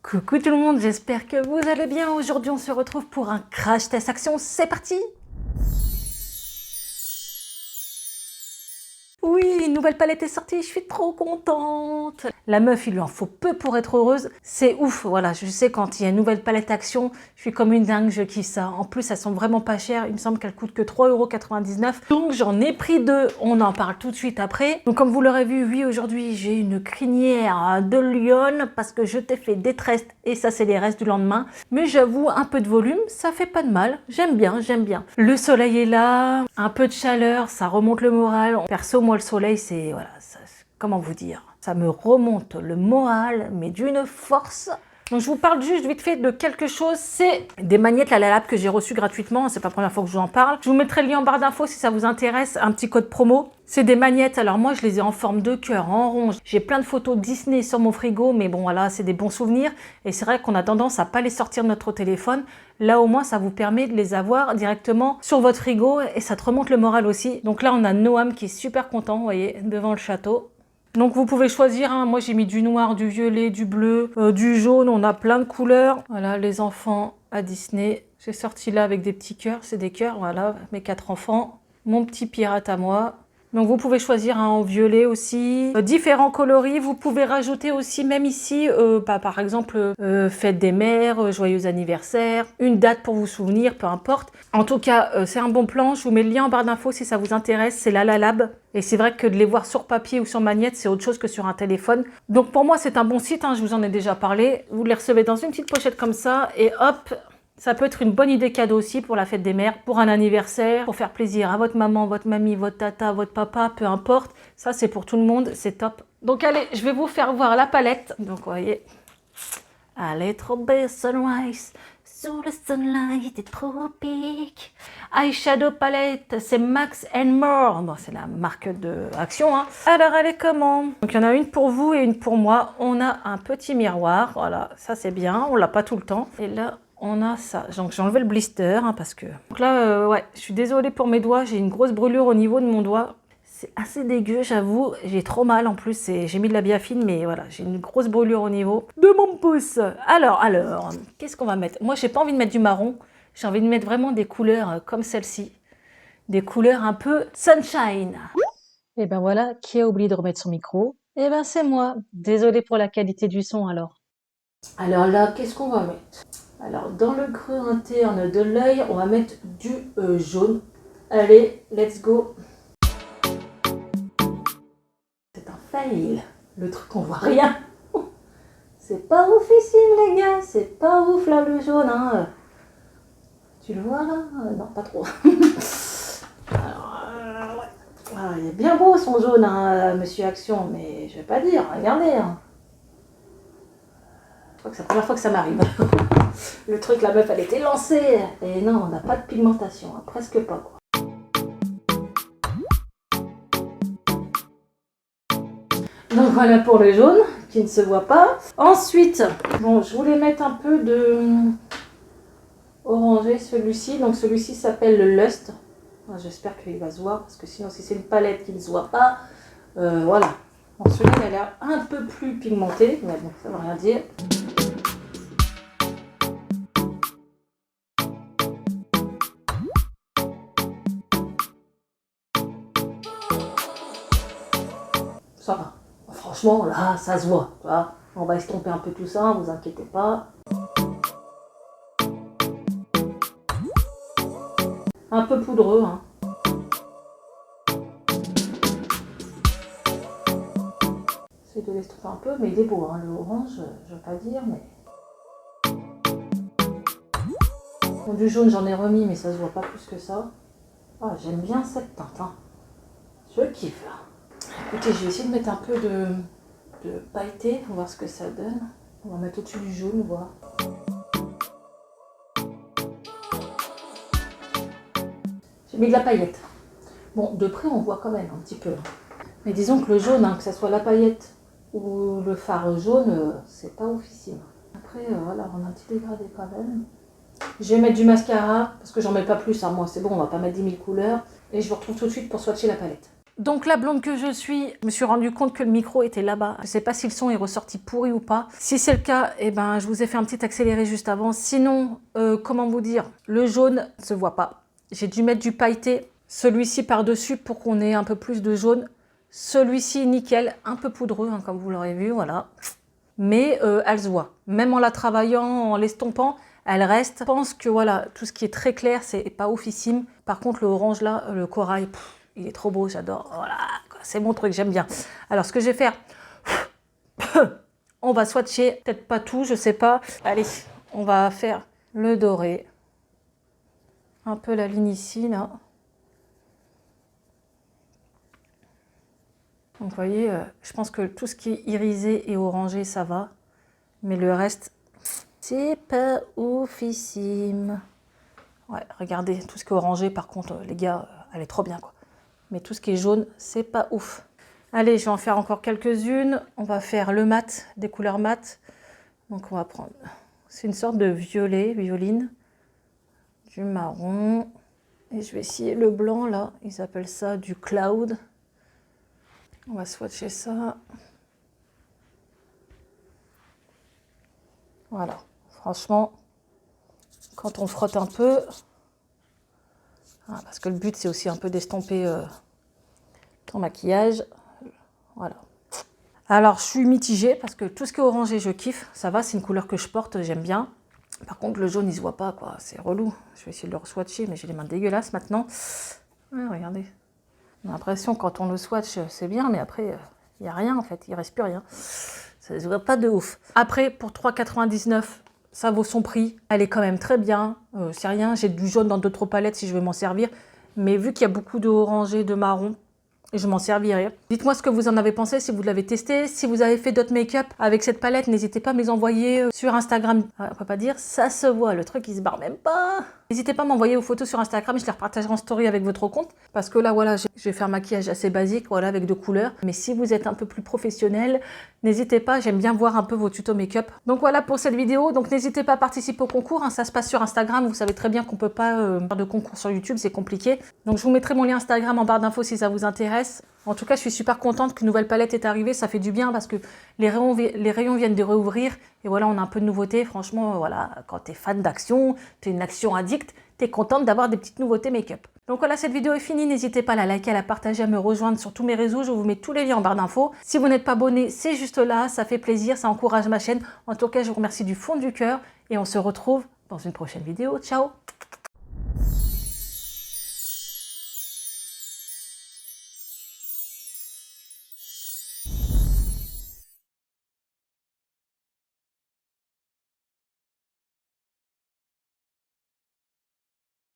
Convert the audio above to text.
Coucou tout le monde, j'espère que vous allez bien. Aujourd'hui, on se retrouve pour un crash test action. C'est parti! Oui, une nouvelle palette est sortie, je suis trop contente. La meuf, il lui en faut peu pour être heureuse. C'est ouf, voilà, je sais quand il y a une nouvelle palette action, je suis comme une dingue, je kiffe ça. En plus, elles sont vraiment pas chères, il me semble qu'elles coûtent que 3,99 €. Donc j'en ai pris deux, on en parle tout de suite après. Donc comme vous l'aurez vu, oui, aujourd'hui, j'ai une crinière de lion parce que je t'ai fait des tresses et ça, c'est les restes du lendemain. Mais j'avoue, un peu de volume, ça fait pas de mal. J'aime bien, j'aime bien. Le soleil est là, un peu de chaleur, ça remonte le moral. Perso, moi, le soleil, c'est, voilà, comment vous dire, ça me remonte le moral, mais d'une force. Donc je vous parle juste vite fait de quelque chose, c'est des magnettes La Lab que j'ai reçues gratuitement, c'est pas la première fois que je vous en parle. Je vous mettrai le lien en barre d'infos si ça vous intéresse, un petit code promo. C'est des magnettes, alors moi je les ai en forme de cœur, en rond. J'ai plein de photos Disney sur mon frigo, mais bon voilà, c'est des bons souvenirs. Et c'est vrai qu'on a tendance à pas les sortir de notre téléphone. Là au moins ça vous permet de les avoir directement sur votre frigo et ça te remonte le moral aussi. Donc là on a Noam qui est super content, vous voyez, devant le château. Donc vous pouvez choisir, hein. Moi j'ai mis du noir, du violet, du bleu, du jaune, on a plein de couleurs. Voilà, les enfants à Disney. J'ai sorti là avec des petits cœurs, c'est des cœurs, voilà, mes 4 enfants. Mon petit pirate à moi. Donc vous pouvez choisir en violet aussi, différents coloris. Vous pouvez rajouter aussi, même ici, par exemple, fête des mères, joyeux anniversaire, une date pour vous souvenir, peu importe. En tout cas, c'est un bon plan. Je vous mets le lien en barre d'infos si ça vous intéresse. C'est La Lab. Et c'est vrai que de les voir sur papier ou sur magnette, c'est autre chose que sur un téléphone. Donc pour moi, c'est un bon site, hein, je vous en ai déjà parlé. Vous les recevez dans une petite pochette comme ça et hop. Ça peut être une bonne idée cadeau aussi pour la fête des mères, pour un anniversaire, pour faire plaisir à votre maman, votre mamie, votre tata, votre papa, peu importe. Ça, c'est pour tout le monde, c'est top. Donc allez, je vais vous faire voir la palette. Donc vous voyez, allez, trop belle sunrise, sous le sunlight des tropiques. Eyeshadow palette, c'est Max & More. Bon, c'est la marque de Action, hein. Alors, elle est comment? Donc, il y en a une pour vous et une pour moi. On a un petit miroir. Voilà, ça, c'est bien. On l'a pas tout le temps. Et là, on a ça. Donc j'ai enlevé le blister, hein, parce que... Donc là, ouais, je suis désolée pour mes doigts. J'ai une grosse brûlure au niveau de mon doigt. C'est assez dégueu, j'avoue. J'ai trop mal en plus. J'ai mis de la biafine, mais voilà, j'ai une grosse brûlure au niveau de mon pouce. Alors, qu'est-ce qu'on va mettre? Moi, j'ai pas envie de mettre du marron. J'ai envie de mettre vraiment des couleurs comme celle-ci. Des couleurs un peu sunshine. Et ben voilà, qui a oublié de remettre son micro? Eh ben c'est moi. Désolée pour la qualité du son alors. Alors là, qu'est-ce qu'on va mettre? Alors, dans le creux interne de l'œil, on va mettre du jaune. Allez, let's go. C'est un fail. Le truc, on voit rien. C'est pas oufissime, les gars. C'est pas ouf, là, le jaune. Hein. Tu le vois, là? Non, pas trop. Alors, ouais. Ah, il est bien beau, son jaune, hein, Monsieur Action. Mais je vais pas dire. Regardez. Hein. Je crois que c'est la première fois que ça m'arrive. Le truc, la meuf, elle était lancée. Et non, on n'a pas de pigmentation, hein, presque pas, quoi. Donc voilà pour le jaune, qui ne se voit pas. Ensuite, bon, je voulais mettre un peu de orangé, celui-ci. Donc celui-ci s'appelle le Lust. J'espère qu'il va se voir, parce que sinon, si c'est une palette qui ne se voit pas, voilà. Bon, celui-là, il a l'air un peu plus pigmenté, mais bon, ça ne veut rien dire. Ça va. Franchement, là, ça se voit. Tu vois. On va estomper un peu tout ça, vous inquiétez pas. Un peu poudreux, hein. J'essaie de l'estomper un peu, mais il est beau, hein. Le orange, je veux pas dire, mais... Bon, du jaune, j'en ai remis, mais ça se voit pas plus que ça. Ah, j'aime bien cette teinte, hein. Je kiffe, là. Écoutez, je vais essayer de mettre un peu de pailleté pour voir ce que ça donne. On va mettre au-dessus du jaune, voir. J'ai mis de la paillette. Bon, de près, on voit quand même un petit peu. Mais disons que le jaune, hein, que ce soit la paillette ou le fard jaune, c'est pas oufissime. Après, voilà, on a un petit dégradé quand même. Je vais mettre du mascara, parce que j'en mets pas plus, hein. Moi c'est bon, on va pas mettre 10 000 couleurs. Et je vous retrouve tout de suite pour swatcher la palette. Donc la blonde que je suis, je me suis rendu compte que le micro était là-bas. Je sais pas si le son est ressorti pourri ou pas. Si c'est le cas, eh ben, je vous ai fait un petit accéléré juste avant. Sinon, comment vous dire, le jaune ne se voit pas. J'ai dû mettre du pailleté, celui-ci par-dessus pour qu'on ait un peu plus de jaune. Celui-ci, nickel, un peu poudreux, hein, comme vous l'aurez vu, voilà. Mais elle se voit. Même en la travaillant, en l'estompant, elle reste. Je pense que voilà, tout ce qui est très clair, c'est pas oufissime. Par contre, le orange là, le corail, il est trop beau, j'adore. Voilà, c'est mon truc, j'aime bien. Alors, ce que je vais faire, on va swatcher, peut-être pas tout, je sais pas. Allez, on va faire le doré. Un peu la ligne ici, là. Donc, vous voyez, je pense que tout ce qui est irisé et orangé, ça va. Mais le reste, c'est pas oufissime. Ouais, regardez, tout ce qui est orangé, par contre, les gars, elle est trop bien, quoi. Mais tout ce qui est jaune, c'est pas ouf. Allez, je vais en faire encore quelques-unes. On va faire le mat, des couleurs mat. Donc, on va prendre... C'est une sorte de violet, violine. Du marron. Et je vais essayer le blanc, là. Ils appellent ça du cloud. On va swatcher ça. Voilà. Franchement, quand on frotte un peu... parce que le but, c'est aussi un peu d'estomper ton maquillage. Voilà. Alors, je suis mitigée parce que tout ce qui est orangé, je kiffe. Ça va, c'est une couleur que je porte, j'aime bien. Par contre, le jaune, il se voit pas, quoi. C'est relou. Je vais essayer de le re-swatcher, mais j'ai les mains dégueulasses maintenant. Ouais, regardez. On a l'impression, quand on le swatch, c'est bien, mais après, il n'y a rien, en fait. Il reste plus rien. Ça se voit pas de ouf. Après, pour 3,99 €, ça vaut son prix. Elle est quand même très bien. C'est rien, j'ai du jaune dans d'autres palettes si je veux m'en servir. Mais vu qu'il y a beaucoup de orangé, de marron, je m'en servirai. Dites-moi ce que vous en avez pensé, si vous l'avez testé. Si vous avez fait d'autres make-up avec cette palette, n'hésitez pas à me les envoyer sur Instagram. On peut pas dire, ça se voit, le truc il se barre même pas. N'hésitez pas à m'envoyer vos photos sur Instagram, je les repartagerai en story avec votre compte. Parce que là, voilà, je vais faire un maquillage assez basique, voilà, avec 2 couleurs. Mais si vous êtes un peu plus professionnel, n'hésitez pas, j'aime bien voir un peu vos tutos make-up. Donc voilà pour cette vidéo. Donc n'hésitez pas à participer au concours, hein, ça se passe sur Instagram. Vous savez très bien qu'on peut pas faire de concours sur YouTube, c'est compliqué. Donc je vous mettrai mon lien Instagram en barre d'infos si ça vous intéresse. En tout cas, je suis super contente qu'une nouvelle palette est arrivée. Ça fait du bien parce que les rayons viennent de réouvrir. Et voilà, on a un peu de nouveauté. Franchement, voilà, quand tu es fan d'action, tu es une action addict, tu es contente d'avoir des petites nouveautés make-up. Donc voilà, cette vidéo est finie. N'hésitez pas à la liker, à la partager, à me rejoindre sur tous mes réseaux. Je vous mets tous les liens en barre d'infos. Si vous n'êtes pas abonné, c'est juste là. Ça fait plaisir, ça encourage ma chaîne. En tout cas, je vous remercie du fond du cœur. Et on se retrouve dans une prochaine vidéo. Ciao!